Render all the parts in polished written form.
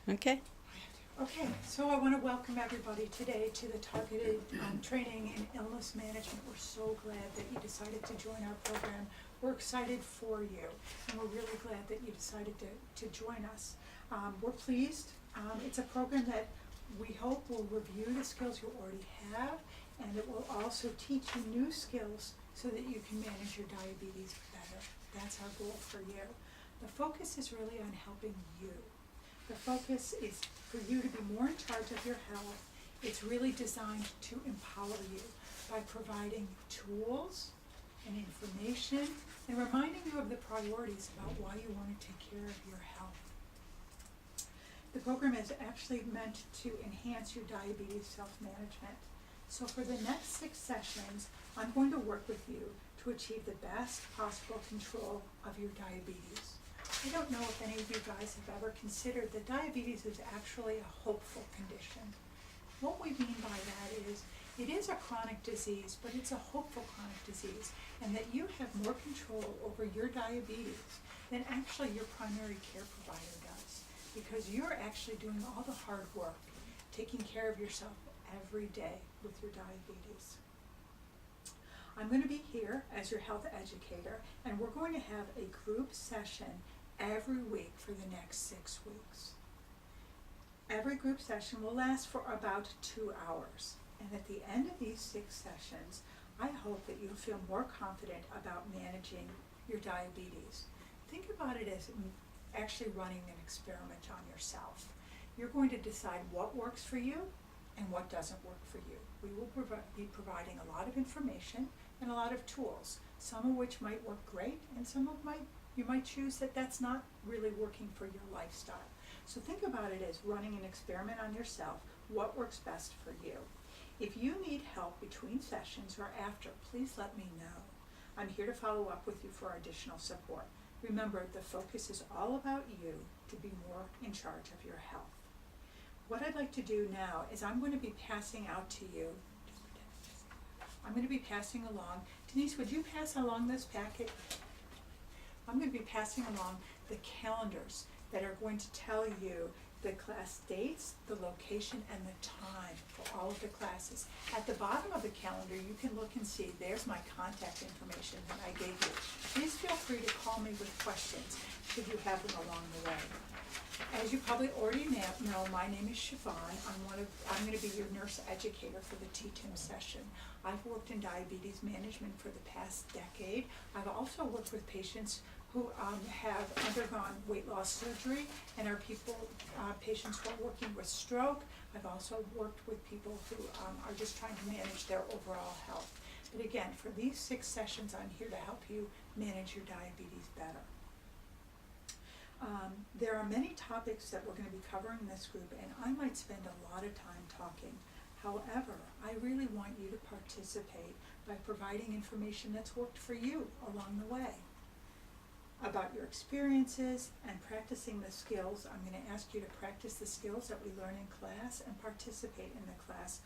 Okay. Okay, so I want to welcome everybody today to the targeted training in illness management. We're so glad that you decided to join our program. We're excited for you, and we're really glad that you decided to join us. We're pleased. It's a program that we hope will review the skills you already have, and it will also teach you new skills so that you can manage your diabetes better. That's our goal for you. The focus is really on helping you. The focus is for you to be more in charge of your health. It's really designed to empower you by providing tools and information and reminding you of the priorities about why you want to take care of your health. The program is actually meant to enhance your diabetes self-management. So for the next 6 sessions, I'm going to work with you to achieve the best possible control of your diabetes. I don't know if any of you guys have ever considered that diabetes is actually a hopeful condition. What we mean by that is, it is a chronic disease, but it's a hopeful chronic disease, and that you have more control over your diabetes than actually your primary care provider does, because you're actually doing all the hard work, taking care of yourself every day with your diabetes. I'm going to be here as your health educator, and we're going to have a group session every week for the next 6 weeks. Every group session will last for about 2 hours, and at the end of these 6 sessions, I hope that you'll feel more confident about managing your diabetes. Think about it as actually running an experiment on yourself. You're going to decide what works for you and what doesn't work for you. We will be providing a lot of information and a lot of tools, some of which might work great, and some of you might choose that that's not really working for your lifestyle. So think about it as running an experiment on yourself. What works best for you? If you need help between sessions or after, please let me know. I'm here to follow up with you for additional support. Remember, the focus is all about you to be more in charge of your health. What I'd like to do now is I'm going to be passing out to you. I'm going to be passing along. Denise, would you pass along this packet? I'm going to be passing along the calendars that are going to tell you the class dates, the location, and the time for all of the classes. At the bottom of the calendar, you can look and see, there's my contact information that I gave you. Please feel free to call me with questions should you have them along the way. As you probably already know, my name is Siobhan. I'm going to be your nurse educator for the TTIM session. I've worked in diabetes management for the past decade. I've also worked with patients who have undergone weight loss surgery and are patients who are working with stroke. I've also worked with people who are just trying to manage their overall health. But again, for these 6 sessions, I'm here to help you manage your diabetes better. There are many topics that we're going to be covering in this group, and I might spend a lot of time talking. However, I really want you to participate by providing information that's worked for you along the way about your experiences and practicing the skills. I'm going to ask you to practice the skills that we learn in class and participate in the class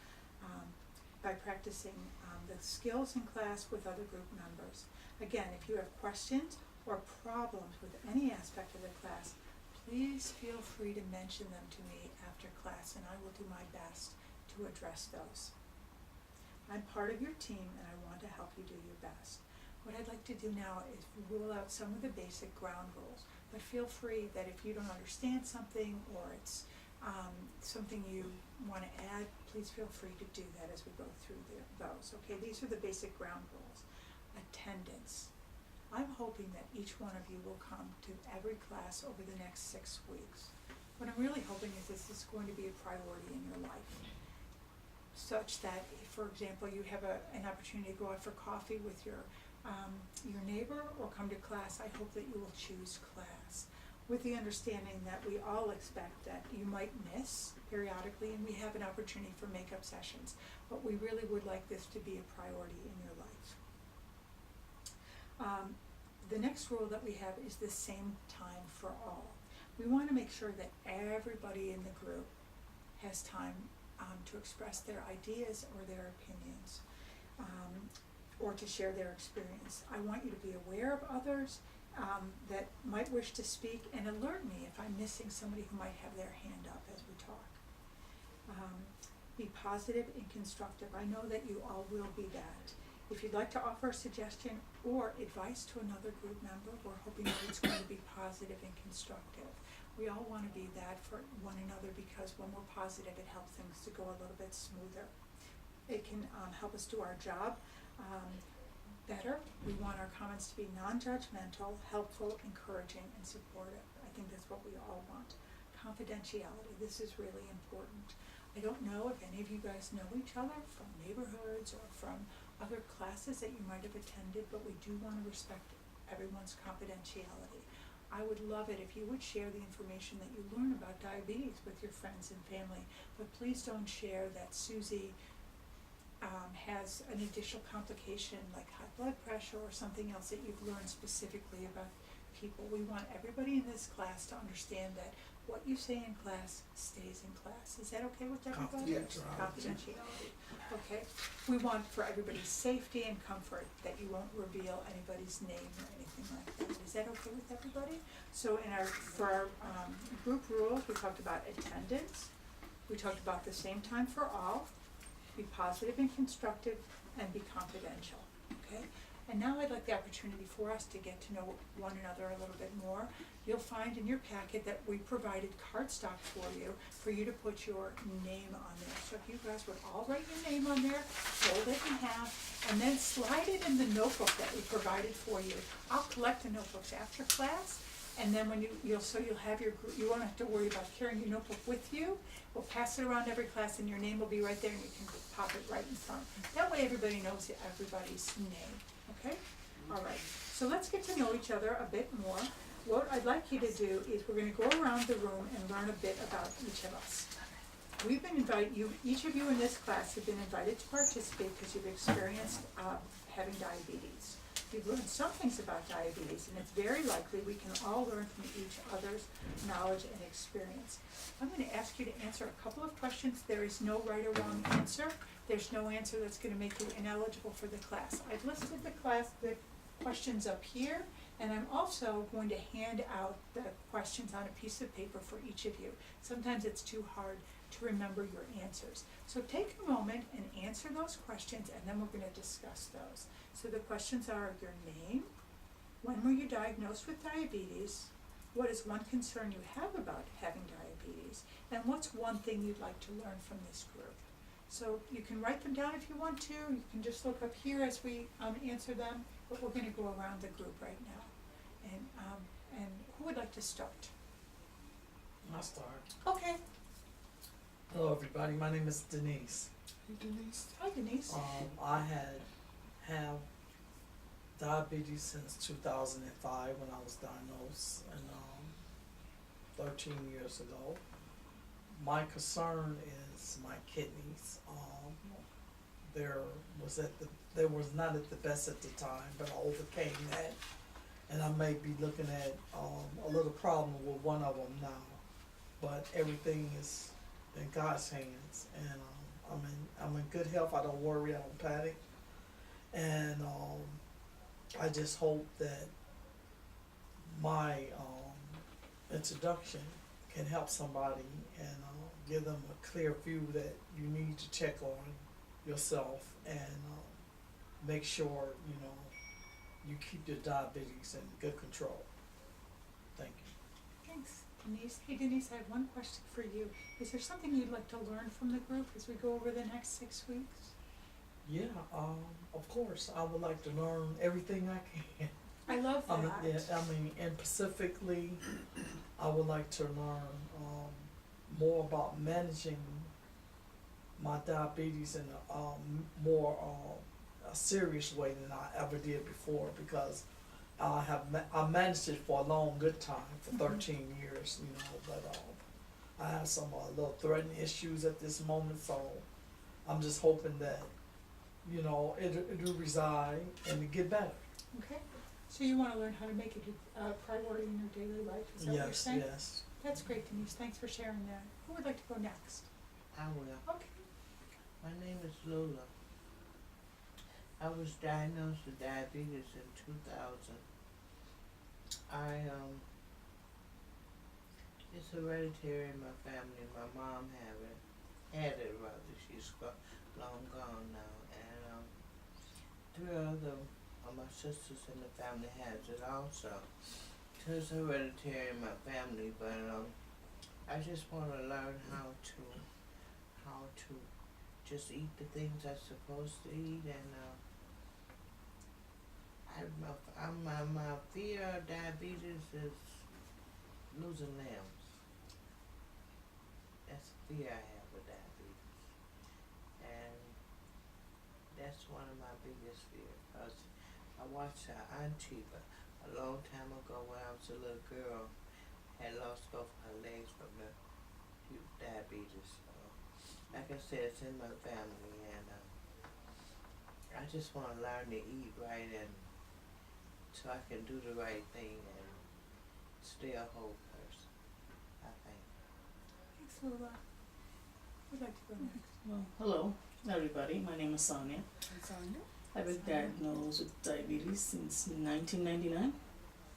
by practicing the skills in class with other group members. Again, if you have questions or problems with any aspect of the class, please feel free to mention them to me after class, and I will do my best to address those. I'm part of your team, and I want to help you do your best. What I'd like to do now is rule out some of the basic ground rules, but feel free that if you don't understand something or it's something you want to add, please feel free to do that as we go through those. Okay, these are the basic ground rules. Attendance. I'm hoping that each one of you will come to every class over the next 6 weeks. What I'm really hoping is this is going to be a priority in your life, such that if, for example, you have an opportunity to go out for coffee with your neighbor or come to class, I hope that you will choose class, with the understanding that we all expect that you might miss periodically, and we have an opportunity for makeup sessions, but we really would like this to be a priority in your life. The next rule that we have is the same time for all. We want to make sure that everybody in the group has time to express their ideas or their opinions, or to share their experience. I want you to be aware of others that might wish to speak, and alert me if I'm missing somebody who might have their hand up as we talk. Be positive and constructive. I know that you all will be that. If you'd like to offer a suggestion or advice to another group member, we're hoping that it's going to be positive and constructive. We all want to be that for one another, because when we're positive, it helps things to go a little bit smoother. It can help us do our job better. We want our comments to be non-judgmental, helpful, encouraging, and supportive. I think that's what we all want. Confidentiality, this is really important. I don't know if any of you guys know each other from neighborhoods or from other classes that you might have attended, but we do want to respect everyone's confidentiality. I would love it if you would share the information that you learn about diabetes with your friends and family, but please don't share that Susie has an additional complication like high blood pressure or something else that you've learned specifically about people. We want everybody in this class to understand that what you say in class stays in class. Is that okay with everybody? Confidentiality. Okay. We want for everybody's safety and comfort that you won't reveal anybody's name or anything like that. Is that okay with everybody? So for our group rules, we talked about attendance. We talked about the same time for all. Be positive and constructive, and be confidential. Okay. And now I'd like the opportunity for us to get to know one another a little bit more. You'll find in your packet that we provided cardstock for you to put your name on there. So if you guys would all write your name on there, fold it in half, and then slide it in the notebook that we provided for you. I'll collect the notebooks after class, and then when you'll have your group, you won't have to worry about carrying your notebook with you. We'll pass it around every class, and your name will be right there, and you can pop it right in front. That way everybody knows everybody's name. Okay? All right. So let's get to know each other a bit more. What I'd like you to do is we're going to go around the room and learn a bit about each of us. We've been each of you in this class have been invited to participate because you've experienced having diabetes. You've learned some things about diabetes, and it's very likely we can all learn from each other's knowledge and experience. I'm going to ask you to answer a couple of questions. There is no right or wrong answer. There's no answer that's going to make you ineligible for the class. I've listed the questions up here, and I'm also going to hand out the questions on a piece of paper for each of you. Sometimes it's too hard to remember your answers. So take a moment and answer those questions, and then we're going to discuss those. So the questions are your name, when were you diagnosed with diabetes, what is one concern you have about having diabetes, and what's one thing you'd like to learn from this group. So you can write them down if you want to. You can just look up here as we answer them, but we're going to go around the group right now. And who would like to start? I'll start. Okay. Hello, everybody. My name is Denise. Hey, Denise. Hi, Denise. I have diabetes since 2005 when I was diagnosed, and 13 years ago. My concern is my kidneys. They was not at the best at the time, but I overcame that, and I may be looking at a little problem with one of them now, but everything is in God's hands, and I'm in good health. I don't worry, I don't panic, and I just hope that my introduction can help somebody and give them a clear view that you need to check on yourself and make sure you keep your diabetes in good control. Thank you. Thanks, Denise. Hey, Denise, I have one question for you. Is there something you'd like to learn from the group as we go over the next 6 weeks? Yeah, of course. I would like to learn everything I can. I love that. And specifically, I would like to learn more about managing my diabetes in a more a serious way than I ever did before, because I managed it for a long good time for 13 years, but I have some little threatening issues at this moment, so I'm just hoping that it'll reside and it get better. Okay. So you want to learn how to make it a priority in your daily life, is that what you're saying? Yes. That's great, Denise. Thanks for sharing that. Who would like to go next? I will. Okay. My name is Lola. I was diagnosed with diabetes in 2000. It's hereditary in my family. My mom had it rather. She's long gone now, and three other of my sisters in the family has it also. So it's hereditary in my family, but I just want to learn how to just eat the things I'm supposed to eat, and my fear of diabetes is losing limbs. That's a fear I have with diabetes, and that's one of my biggest fears. Cause I watched her auntie a long time ago when I was a little girl had lost both her legs from the diabetes. So, like I said, it's in my family, and I just want to learn to eat right, and so I can do the right thing and stay a whole person, I think. Thanks, Lola. Who'd like to go next? Well, hello, everybody. My name is Sonia. I've been diagnosed with diabetes since 1999.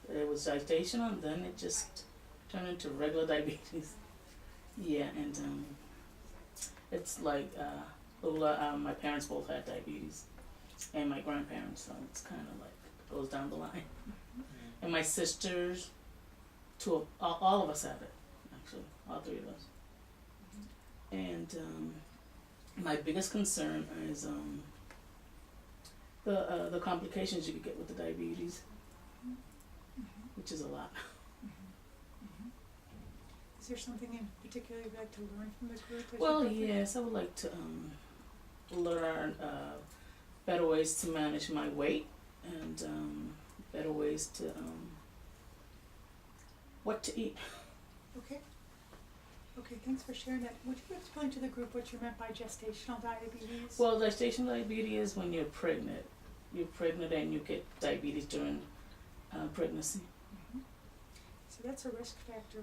It was gestational, and then it just turned into regular diabetes. Yeah, and it's like my parents both had diabetes, and my grandparents, so it's kind of like goes down the line. And my sisters, all of us have it, actually, all three of us. And my biggest concern is the complications you could get with the diabetes, which is a lot. Is there something in particular you'd like to learn from the group? as you Well, go through? yes, I would like to learn better ways to manage my weight, and better ways to what to eat. Okay. Okay, thanks for sharing that. Would you explain to the group what you meant by gestational diabetes? Well, gestational diabetes is when you're pregnant. You're pregnant and you get diabetes during pregnancy. So that's a risk factor,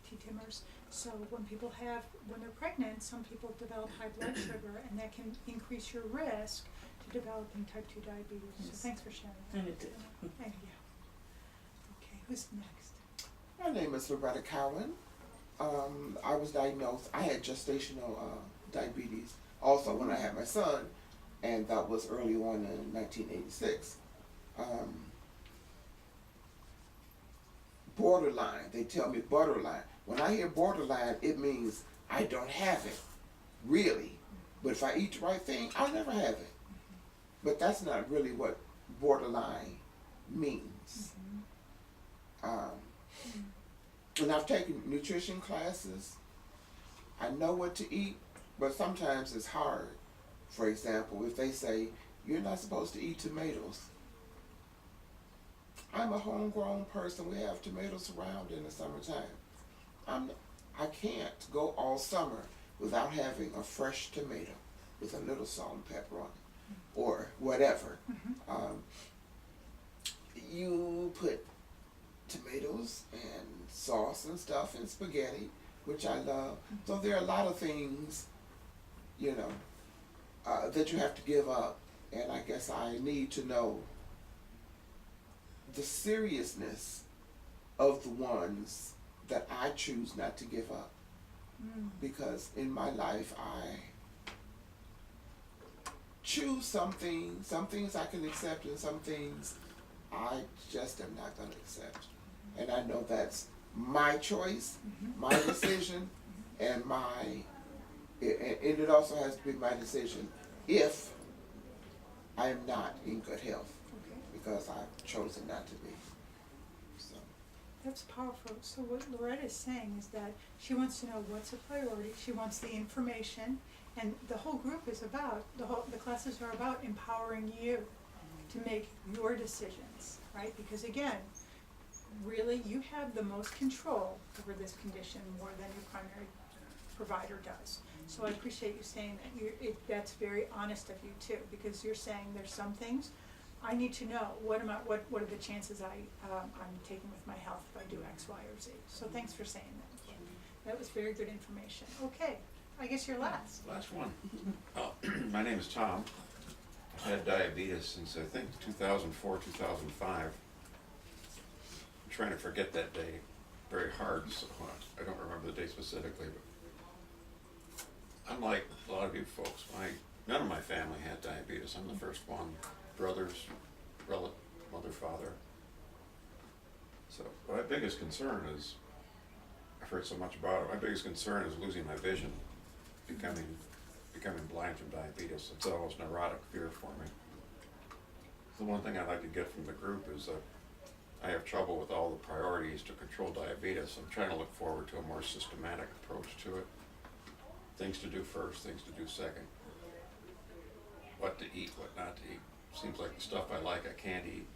TTIMers. So when they're pregnant, some people develop high blood sugar, and that can increase your risk to developing type 2 diabetes. Yes. So thanks for sharing that. And it did. Thank you. Okay, who's next? My name is Loretta Cowan. I was diagnosed, I had gestational diabetes also when I had my son, and that was early on in 1986. Borderline, they tell me borderline. When I hear borderline, it means I don't have it, really. But if I eat the right thing, I'll never have it. But that's not really what borderline means. And I've taken nutrition classes. I know what to eat, but sometimes it's hard. For example, if they say, you're not supposed to eat tomatoes. I'm a homegrown person. We have tomatoes around in the summertime. I can't go all summer without having a fresh tomato with a little salt and pepper on it, or whatever. You put tomatoes and sauce and stuff and spaghetti, which I love. So there are a lot of things, that you have to give up, and I guess I need to know the seriousness of the ones that I choose not to give up. Because in my life I choose some things I can accept, and some things I just am not going to accept. And I know that's my choice, my decision, and it also has to be my decision if I am not in good health, Okay, because I've chosen not to be. So, that's powerful. So what Loretta is saying is that she wants to know what's a priority. She wants the information, and the whole group is about, the classes are about empowering you to make your decisions, right? Because again, really, you have the most control over this condition more than your primary provider does. So I appreciate you saying that. That's very honest of you too, because you're saying there's some things I need to know. What are the chances I'm taking with my health if I do X, Y, or Z? So thanks for saying that. That was very good information. Okay, I guess you're last. Last one. My name is Tom. had diabetes since I think 2004, 2005. I'm trying to forget that day very hard, so I don't remember the day specifically, but unlike a lot of you folks, none of my family had diabetes. I'm the first one. Brothers, mother, father. So my biggest concern is, I've heard so much about it, my biggest concern is losing my vision, becoming blind from diabetes. It's almost neurotic fear for me. The one thing I'd like to get from the group is that I have trouble with all the priorities to control diabetes. I'm trying to look forward to a more systematic approach to it. Things to do first, things to do second. What to eat, what not to eat. Seems like the stuff I like I can't eat.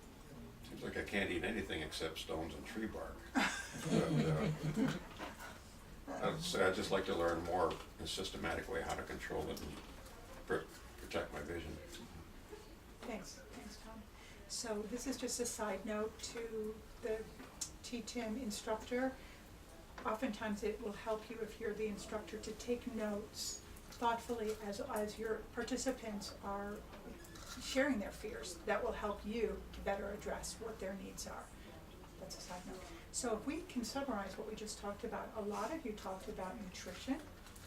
Seems like I can't eat anything except stones and tree bark. I'd just like to learn more in a systematic way how to control it and protect my vision. Thanks, Tom. So this is just a side note to the TTIM instructor. Oftentimes it will help you, if you're the instructor, to take notes thoughtfully as your participants are sharing their fears. That will help you to better address what their needs are. That's a side note. So if we can summarize what we just talked about, a lot of you talked about nutrition.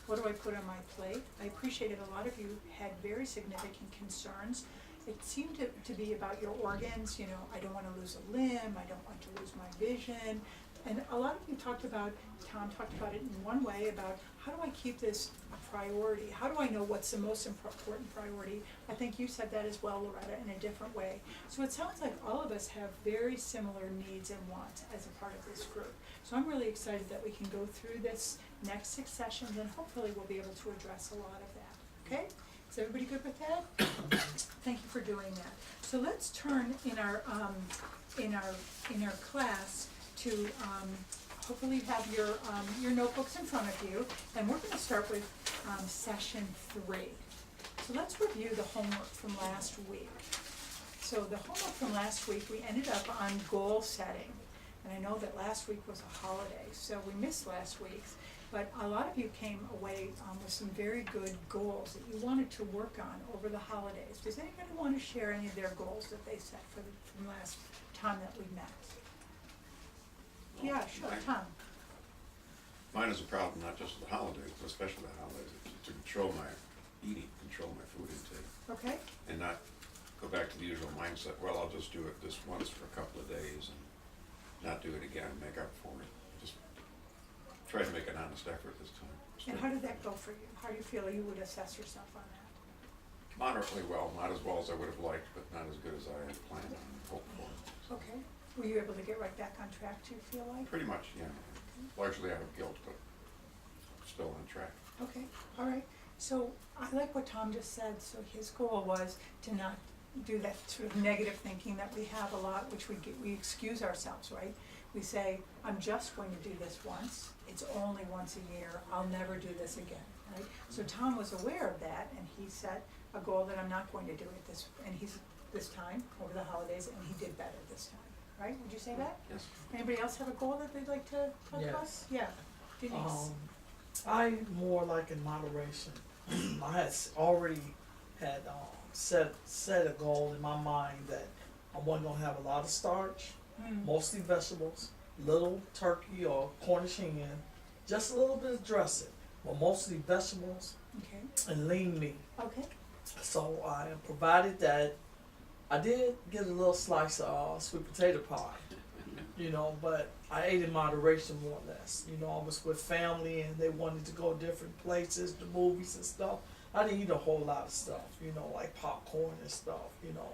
What do I put on my plate? I appreciated a lot of you had very significant concerns. It seemed to be about your organs, you know, I don't want to lose a limb, I don't want to lose my vision. And a lot of you talked about, Tom talked about it in one way, about how do I keep this a priority? How do I know what's the most important priority? I think you said that as well, Loretta, in a different way. So it sounds like all of us have very similar needs and wants as a part of this group. So I'm really excited that we can go through this next 6 sessions and hopefully we'll be able to address a lot of that. Okay? Is everybody good with that? Thank you for doing that. So let's turn in our class to hopefully have your notebooks in front of you, and we're going to start with session 3. So let's review the homework from last week. So the homework from last week, we ended up on goal setting, and I know that last week was a holiday, so we missed last week's. But a lot of you came away with some very good goals that you wanted to work on over the holidays. Does anybody want to share any of their goals that they set from last time that we met? Yeah, sure, Tom. Mine is a problem not just with the holidays, but especially the holidays. To control my eating, control my food intake. Okay. And not go back to the usual mindset, well, I'll just do it this once for a couple of days and not do it again and make up for it. Just try to make an honest effort this time. And how did that go for you? How do you feel you would assess yourself on that? Moderately well, not as well as I would have liked, but not as good as I had planned on and hoped for. Okay. Were you able to get right back on track, do you feel like? Pretty much, yeah. Largely out of guilt, but still on track. Okay, all right. So I like what Tom just said. So his goal was to not do that sort of negative thinking that we have a lot, which we excuse ourselves, right? We say, I'm just going to do this once. It's only once a year. I'll never do this again, right? So Tom was aware of that, and he set a goal that I'm not going to do it this time over the holidays, and he did better this time. Right, would you say that? Yes. Anybody else have a goal that they'd like to talk about? Yes. Yeah, Denise. I more like in moderation. I had already had set a goal in my mind that I wasn't gonna have a lot of starch, mostly vegetables, little turkey or Cornish hen, just a little bit of dressing, but mostly vegetables Okay, and lean meat. okay, So I provided that. I did get a little slice of sweet potato pie, you know, but I ate in moderation more or less. You know, I was with family and they wanted to go different places, the movies and stuff. I didn't eat a whole lot of stuff, you know, like popcorn and stuff, you know.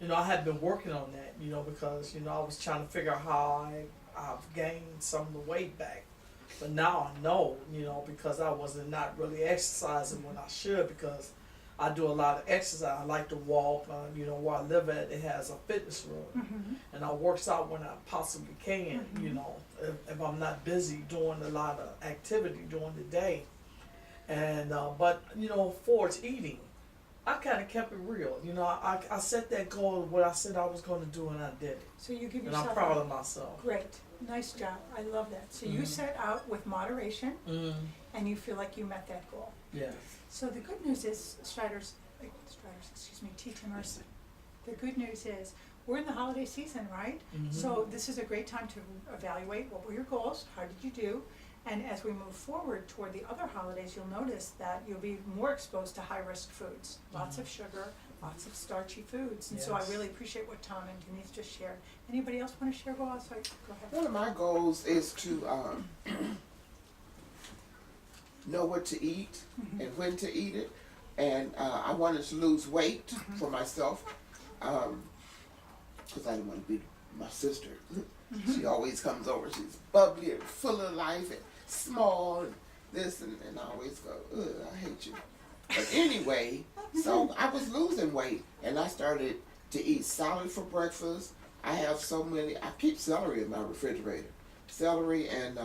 You know, I had been working on that, you know, because, you know, I was trying to figure out how I've gained some of the weight back. But now I know, you know, because I wasn't not really exercising when I should, because I do a lot of exercise. I like to walk. You know, where I live at, it has a fitness room, and I works out when I possibly can. You know, if I'm not busy doing a lot of activity during the day, and but you know, for its eating, I kind of kept it real. You know, I set that goal of what I said I was going to do, and I did it. so you give And yourself. I'm proud of myself. Great, nice job, I love that. So you set out with moderation, and you feel like you met that goal. Yeah. So the good news is, Striders, TTIMers. The good news is, we're in the holiday season, right? So this is a great time to evaluate what were your goals, how did you do? And as we move forward toward the other holidays, you'll notice that you'll be more exposed to high-risk foods. Lots of sugar, lots of starchy foods, and so I Yes. really appreciate what Tom and Denise just shared. Anybody else wanna share goals? Sorry, go ahead. One of my goals is to know what to eat and when to eat it, and I wanted to lose weight for myself, because I didn't want to be my sister. She always comes over, she's bubbly and full of life and small and this, and I always go, ugh, I hate you. But anyway, so I was losing weight, and I started to eat salad for breakfast. I have so many, I keep celery in my refrigerator. Celery and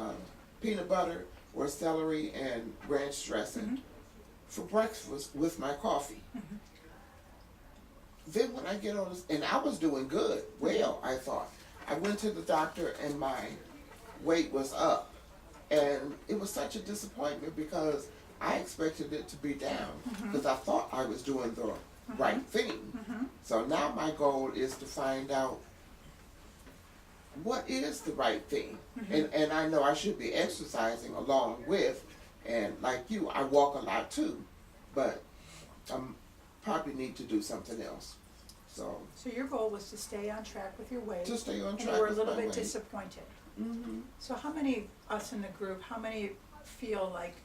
peanut butter, or celery and ranch dressing for breakfast with my coffee. Then when I get on this, and I was doing good, well, I thought. I went to the doctor and my weight was up. And it was such a disappointment because I expected it to be down because I thought I was doing the right thing. So now my goal is to find out what is the right thing. And I know I should be exercising along with, and like you, I walk a lot too, but I probably need to do something else. So your goal was to stay on track with your weight. to stay on track And you were a with little my bit weight. disappointed. Mm-hmm. So how many, us in the group, how many feel like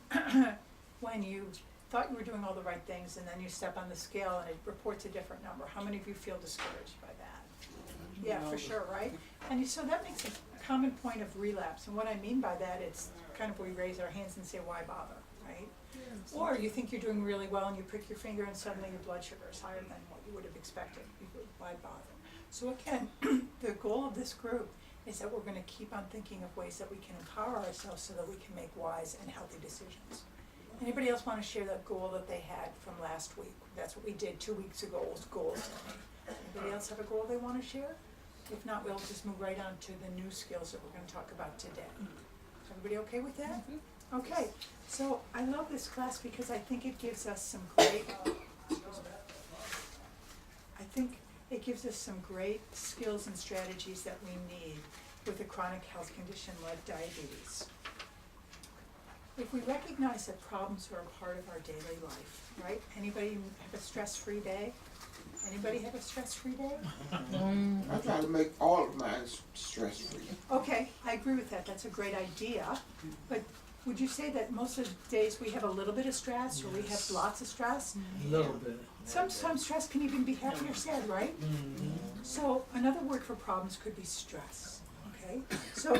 when you thought you were doing all the right things and then you step on the scale and it reports a different number, how many of you feel discouraged by that? Yeah, for sure, right? And so that makes a common point of relapse, and what I mean by that, it's kind of we raise our hands and say, why bother, right? Or you think you're doing really well and you prick your finger and suddenly your blood sugar is higher than what you would have expected. Why bother? So again, the goal of this group is that we're gonna keep on thinking of ways that we can empower ourselves so that we can make wise and healthy decisions. Anybody else wanna share that goal that they had from last week? That's what we did 2 weeks ago, was goals. Anybody else have a goal they wanna share? If not, we'll just move right on to the new skills that we're gonna talk about today. Is everybody okay with that? Okay, so I love this class because I think it gives us some great, skills and strategies that we need with a chronic health condition like diabetes. If we recognize that problems are a part of our daily life, right? Anybody have a stress-free day? Anybody have a stress-free day? I try to make all of mine stress-free. Okay, I agree with that, that's a great idea, but would you say that most of the days we have a little bit of stress, or we have lots of stress? A little bit. Sometimes stress can even be happy or sad, right? So another word for problems could be stress, okay? So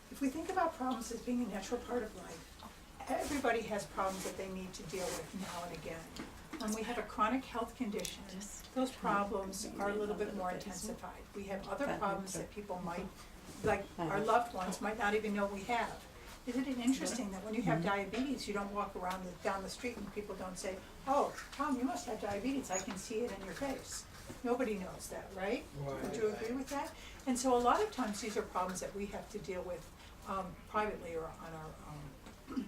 if we think about problems as being a natural part of life, everybody has problems that they need to deal with now and again. When we have a chronic health condition, those problems are a little bit more intensified. We have other problems that people might, like our loved ones, might not even know we have. Isn't it interesting that when you have diabetes, you don't walk around down the street and people don't say, oh, Tom, you must have diabetes, I can see it in your face. Nobody knows that, right? Would you agree with that? And so a lot of times these are problems that we have to deal with privately or on our own.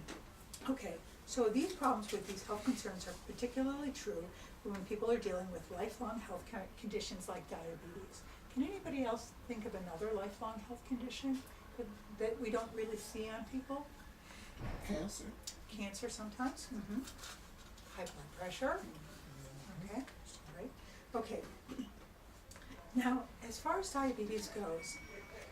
Okay, so these problems with these health concerns are particularly true when people are dealing with lifelong health conditions like diabetes. Can anybody else think of another lifelong health condition that we don't really see on people? Cancer. Cancer sometimes, high blood pressure, okay, right, okay. Now, as far as diabetes goes,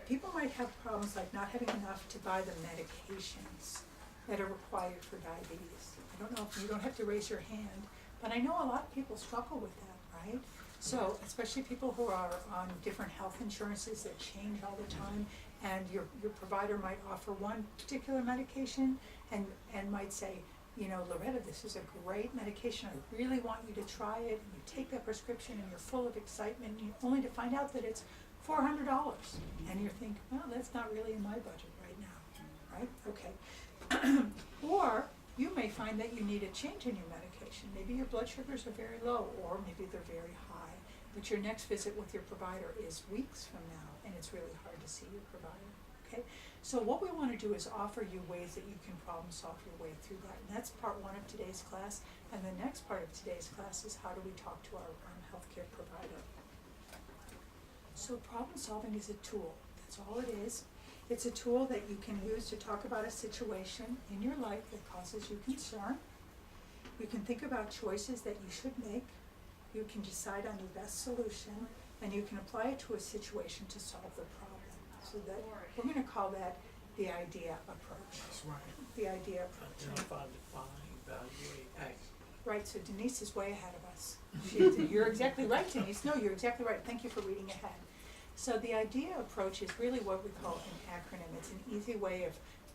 people might have problems like not having enough to buy the medications that are required for diabetes. I don't know if you don't have to raise your hand, but I know a lot of people struggle with that, right? So, especially people who are on different health insurances that change all the time, and your provider might offer one particular medication and might say, you know, Loretta, this is a great medication, I really want you to try it, and you take that prescription and you're full of excitement, only to find out that it's $400, and you think, well, that's not really in my budget right now, right? Okay. Or you may find that you need a change in your medication. Maybe your blood sugars are very low, or maybe they're very high, but your next visit with your provider is weeks from now, and it's really hard to see your provider, okay? So what we wanna do is offer you ways that you can problem solve your way through that, and that's part one of today's class. And the next part of today's class is how do we talk to our healthcare provider. So problem solving is a tool, that's all it is. It's a tool that you can use to talk about a situation in your life that causes you concern. You can think about choices that you should make. You can decide on your best solution, and you can apply it to a situation to solve the problem. So that, we're gonna call that the idea approach, That's right. the idea approach. Identify, define, evaluate, act. Right, so Denise is way ahead of us. You're exactly right, Denise, no, you're exactly right, thank you for reading ahead. So the idea approach is really what we call an acronym, it's an easy way of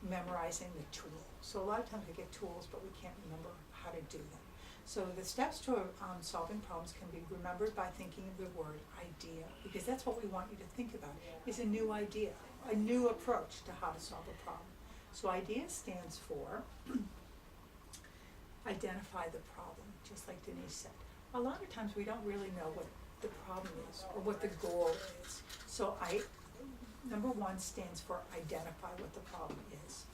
memorizing the tool. So a lot of times we get tools, but we can't remember how to do them. So the steps to solving problems can be remembered by thinking of the word idea, because that's what we want you to think about, is a new idea, a new approach to how to solve a problem. So idea stands for identify the problem, just like Denise said. A lot of times we don't really know what the problem is or what the goal is. So number one stands for identify what the problem is.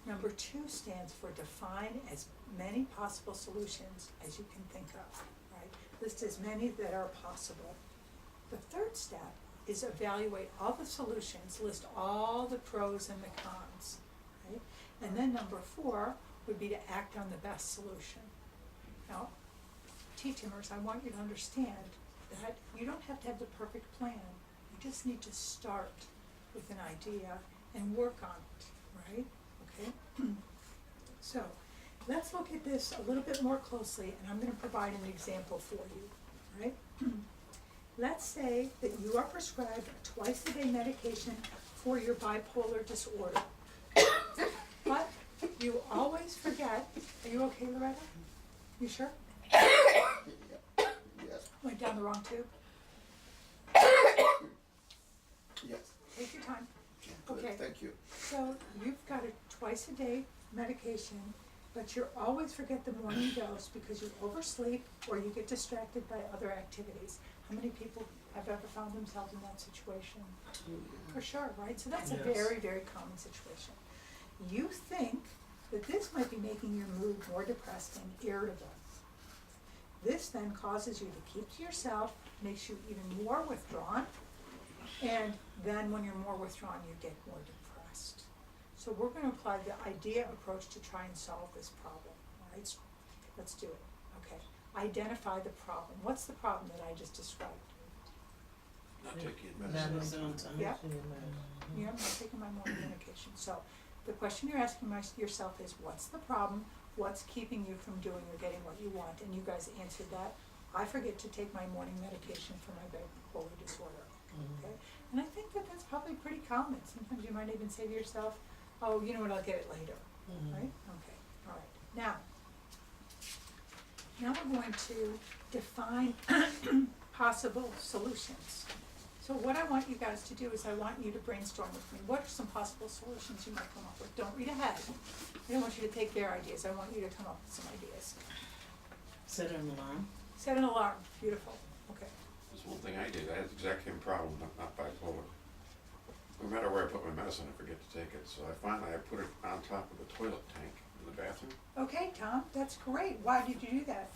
Number two stands for define as many possible solutions as you can think of, right? List as many that are possible. The third step is evaluate all the solutions, list all the pros and the cons, right? And then number four would be to act on the best solution. Now, T-Timers, I want you to understand that you don't have to have the perfect plan. You just need to start with an idea and work on it, right? Okay? So, let's look at this a little bit more closely, and I'm gonna provide an example for you, right? Let's say that you are prescribed a twice-a-day medication for your bipolar disorder. But you always forget, are you okay, Loretta? You sure? Yes. Went down the wrong tube? Yes. Take your time. Good. Okay. Thank you. So you've got a twice-a-day medication, but you always forget the morning dose because you oversleep or you get distracted by other activities. How many people have ever found themselves in that situation? For sure, right? So that's a Yes. very, very common situation. You think that this might be making your mood more depressed and irritable. This then causes you to keep to yourself, makes you even more withdrawn, and then when you're more withdrawn, you get more depressed. So we're gonna apply the idea approach to try and solve this problem, all right? Let's do it, okay. Identify the problem. What's the problem that I just described? Not taking Medicine. medicine. On time. Yeah. Yeah, I'm not taking my morning medication. So the question you're asking yourself is, what's the problem? What's keeping you from doing or getting what you want? And you guys answered that. I forget to take my morning medication for my bipolar disorder, okay? And I think that that's probably pretty common. Sometimes you might even say to yourself, oh, you know what, I'll get it later, right? Okay, all right. Now we're going to define possible solutions. So what I want you guys to do is I want you to brainstorm with me. What are some possible solutions you might come up with? Don't read ahead. I don't want you to take their ideas. I want you to come up with some ideas. Set an alarm. Set an alarm. Beautiful. Okay. There's one thing I did, I had the exact same problem, not bipolar. No matter where I put my medicine, I forget to take it, so I put it on top of the toilet tank in the bathroom. Okay, Tom, that's great. Why did you do that?